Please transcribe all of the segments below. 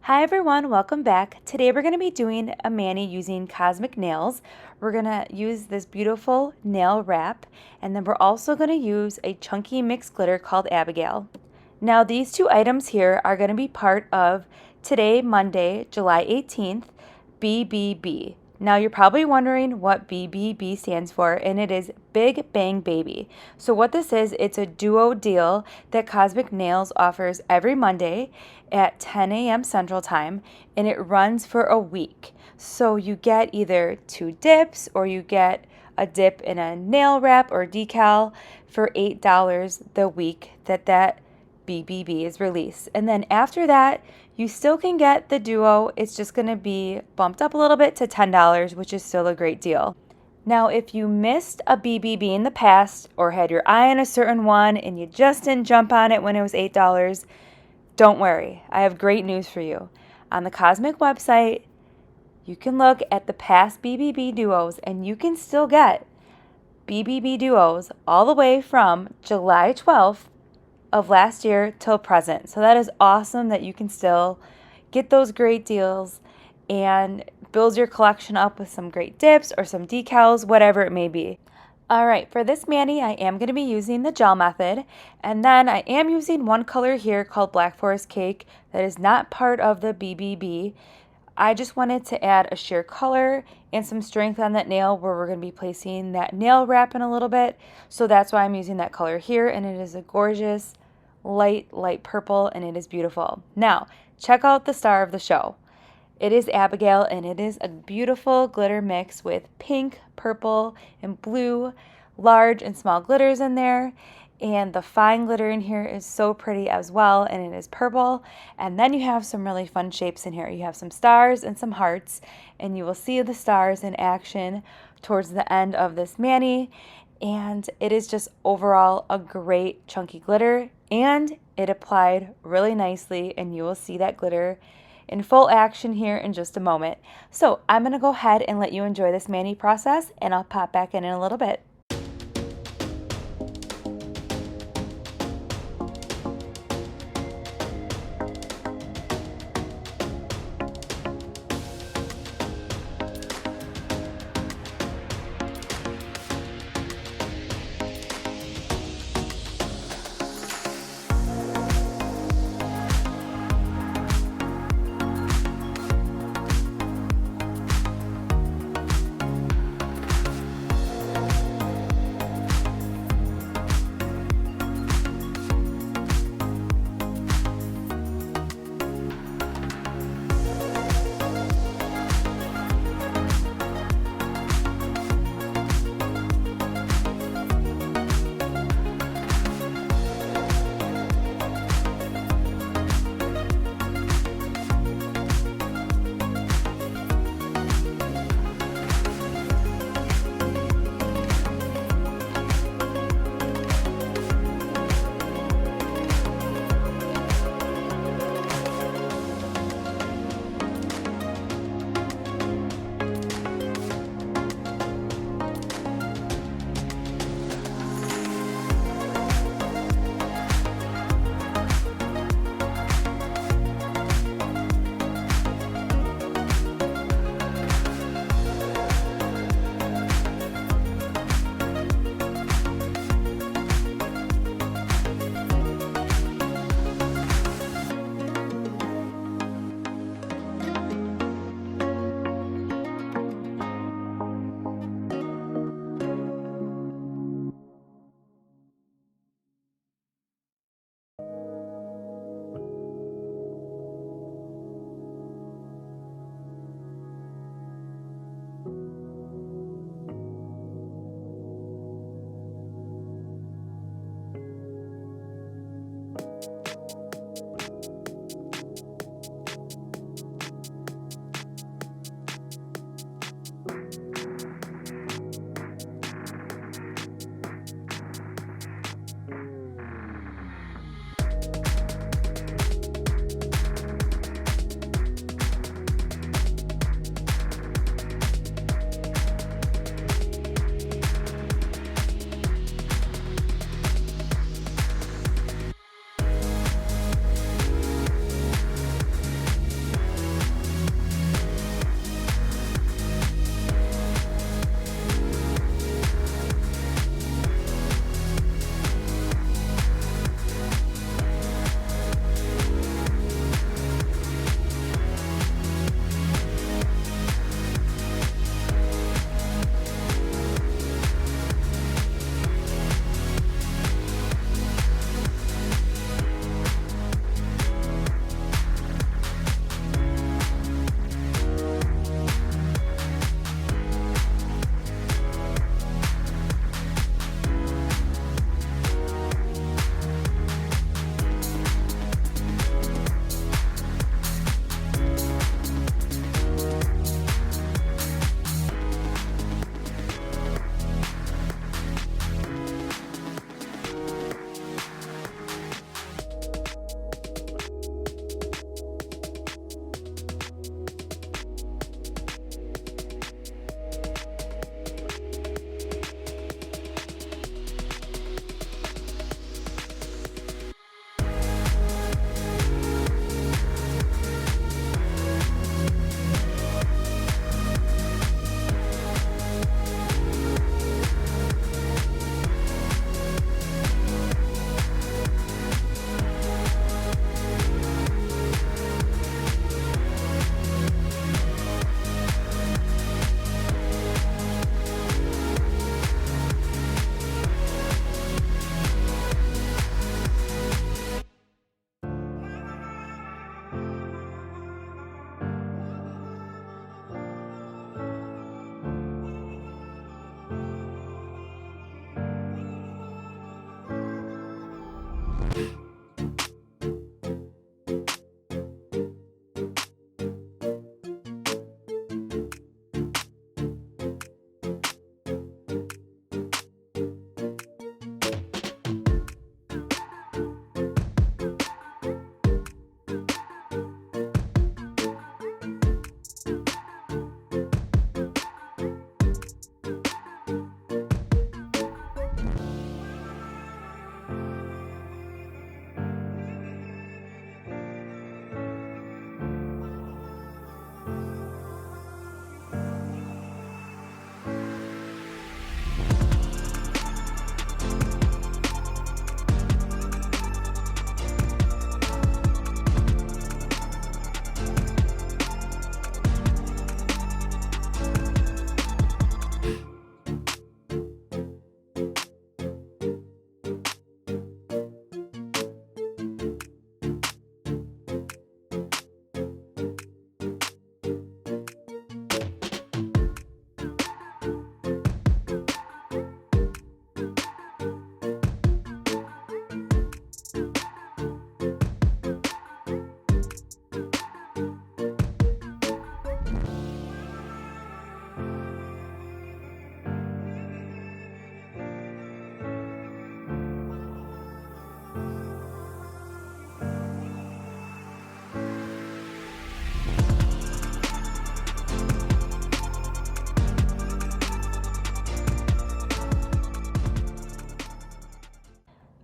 Hi everyone, welcome back. Today we're going to be doing a mani using Kozmik Nails. We're going to use this beautiful nail wrap, and then we're also going to use a chunky mixed glitter called Abigayle. Now these two items here are going to be part of today, Monday, July 18th, BBB. Now you're probably wondering what BBB stands for, and it is Big Bang Baby. So what this is, it's a duo deal that Kozmik Nails offers every Monday at 10 a.m. Central Time, and it runs for a week. So you get either 2 dips or you get a dip in a nail wrap or decal for $8 the week that BBB is released. And then after that, you still can get the duo. It's just going to be bumped up a little bit to $10, which is still a great deal. Now, if you missed a BBB in the past or had your eye on a certain one and you just didn't jump on it when it was $8, don't worry. I have great news for you. On the Kozmik website, you can look at the past BBB duos and you can still get BBB duos all the way from July 12th of last year till present. So that is awesome that you can still get those great deals and build your collection up with some great dips or some decals, whatever it may be. All right, for this mani, I am going to be using the gel method, and then I am using one color here called Black Forest Cake that is not part of the BBB. I just wanted to add a sheer color and some strength on that nail where we're going to be placing that nail wrap in a little bit. So that's why I'm using that color here, and it is a gorgeous light purple, and it is beautiful. Now, check out the star of the show. It is Abigayle, and it is a beautiful glitter mix with pink, purple, and blue, large and small glitters in there. And the fine glitter in here is so pretty as well, and it is purple. And then you have some really fun shapes in here. You have some stars and some hearts, and you will see the stars in action towards the end of this mani. And it is just overall a great chunky glitter, and it applied really nicely, and you will see that glitter in full action here in just a moment. So I'm going to go ahead and let you enjoy this mani process, and I'll pop back in a little bit.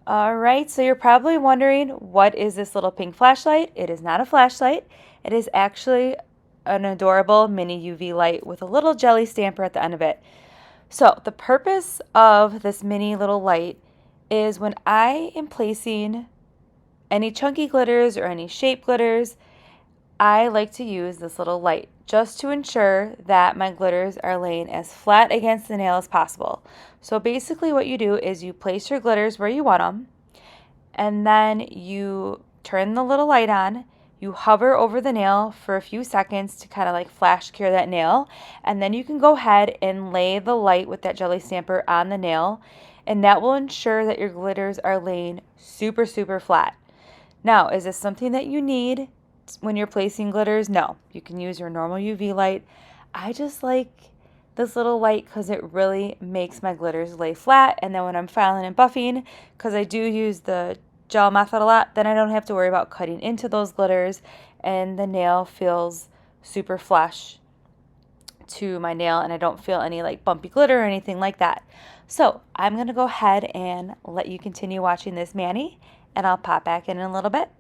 Alright, so you're probably wondering, what is this little pink flashlight? It is not a flashlight. It is actually an adorable mini UV light with a little jelly stamper at the end of it. So the purpose of this mini little light is when I am placing any chunky glitters or any shape glitters, I like to use this little light just to ensure that my glitters are laying as flat against the nail as possible. So basically what you do is you place your glitters where you want them, and then you turn the little light on, you hover over the nail for a few seconds to kind of like flash cure that nail, and then you can go ahead and lay the light with that jelly stamper on the nail, and that will ensure that your glitters are laying super, super flat. Now, is this something that you need when you're placing glitters? No, you can use your normal UV light. I just like this little light because it really makes my glitters lay flat, and then when I'm filing and buffing, because I do use the gel method a lot, then I don't have to worry about cutting into those glitters, and the nail feels super flush to my nail, and I don't feel any like bumpy glitter or anything like that. So I'm going to go ahead and let you continue watching this mani, and I'll pop back in a little bit.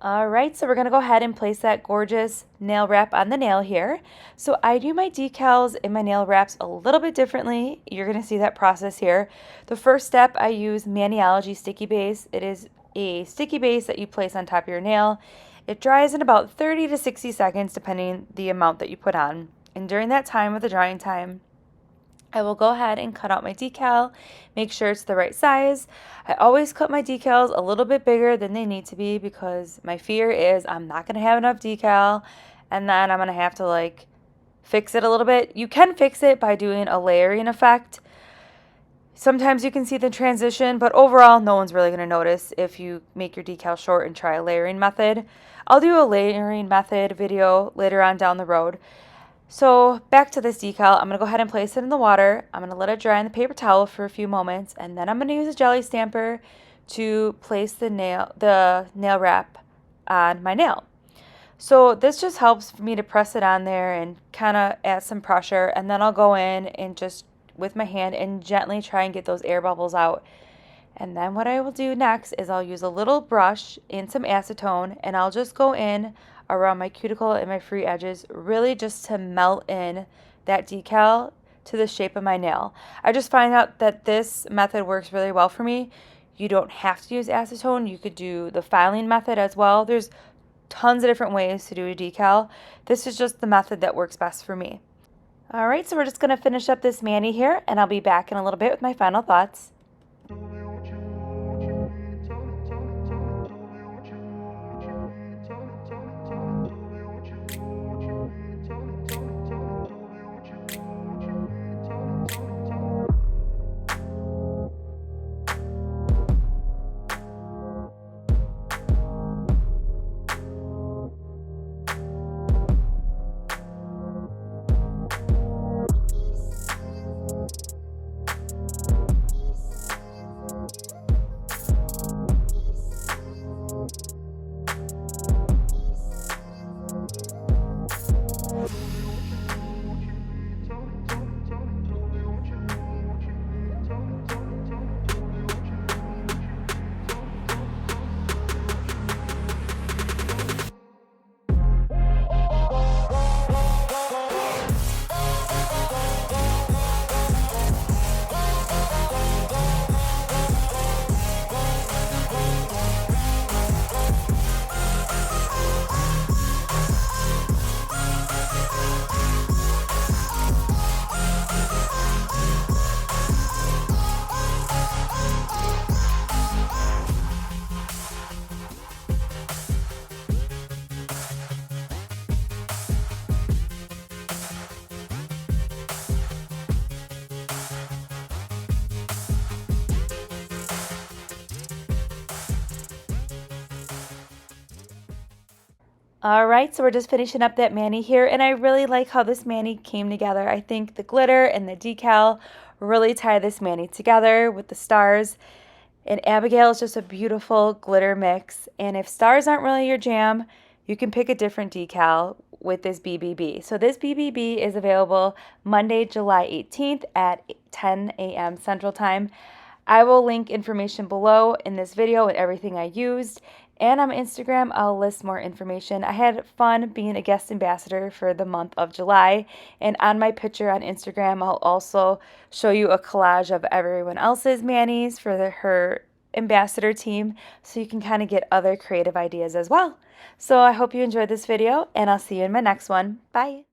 Alright, so we're going to go ahead and place that gorgeous nail wrap on the nail here. So I do my decals and my nail wraps a little bit differently. You're going to see that process here. The first step, I use Maniology Sticky Base. It is a sticky base that you place on top of your nail. It dries in about 30 to 60 seconds depending the amount that you put on. And during that time with the drying time, I will go ahead and cut out my decal, make sure it's the right size. I always cut my decals a little bit bigger than they need to be because my fear is I'm not going to have enough decal and then I'm going to have to like fix it a little bit. You can fix it by doing a layering effect. Sometimes you can see the transition, but overall no one's really going to notice if you make your decal short and try a layering method. I'll do a layering method video later on down the road. So back to this decal, I'm going to go ahead and place it in the water. I'm going to let it dry on the paper towel for a few moments, and then I'm going to use a jelly stamper to place the nail wrap on my nail. So this just helps for me to press it on there and kind of add some pressure, and then I'll go in and just with my hand and gently try and get those air bubbles out. And then what I will do next is I'll use a little brush and some acetone, and I'll just go in around my cuticle and my free edges, really just to melt in that decal to the shape of my nail. I just find out that this method works really well for me. You don't have to use acetone. You could do the filing method as well. There's tons of different ways to do a decal. This is just the method that works best for me. All right, so we're just going to finish up this mani here, and I'll be back in a little bit with my final thoughts. All right, so we're just finishing up that mani here, and I really like how this mani came together. I think the glitter and the decal really tie this mani together with the stars, and Abigayle is just a beautiful glitter mix. And if stars aren't really your jam, you can pick a different decal with this BBB. So this BBB is available Monday, July 18th at 10 a.m. Central Time. I will link information below in this video and everything I used. And on Instagram, I'll list more information. I had fun being a guest ambassador for the month of July. And on my picture on Instagram, I'll also show you a collage of everyone else's manis for her ambassador team, so you can kind of get other creative ideas as well. So I hope you enjoyed this video, and I'll see you in my next one. Bye!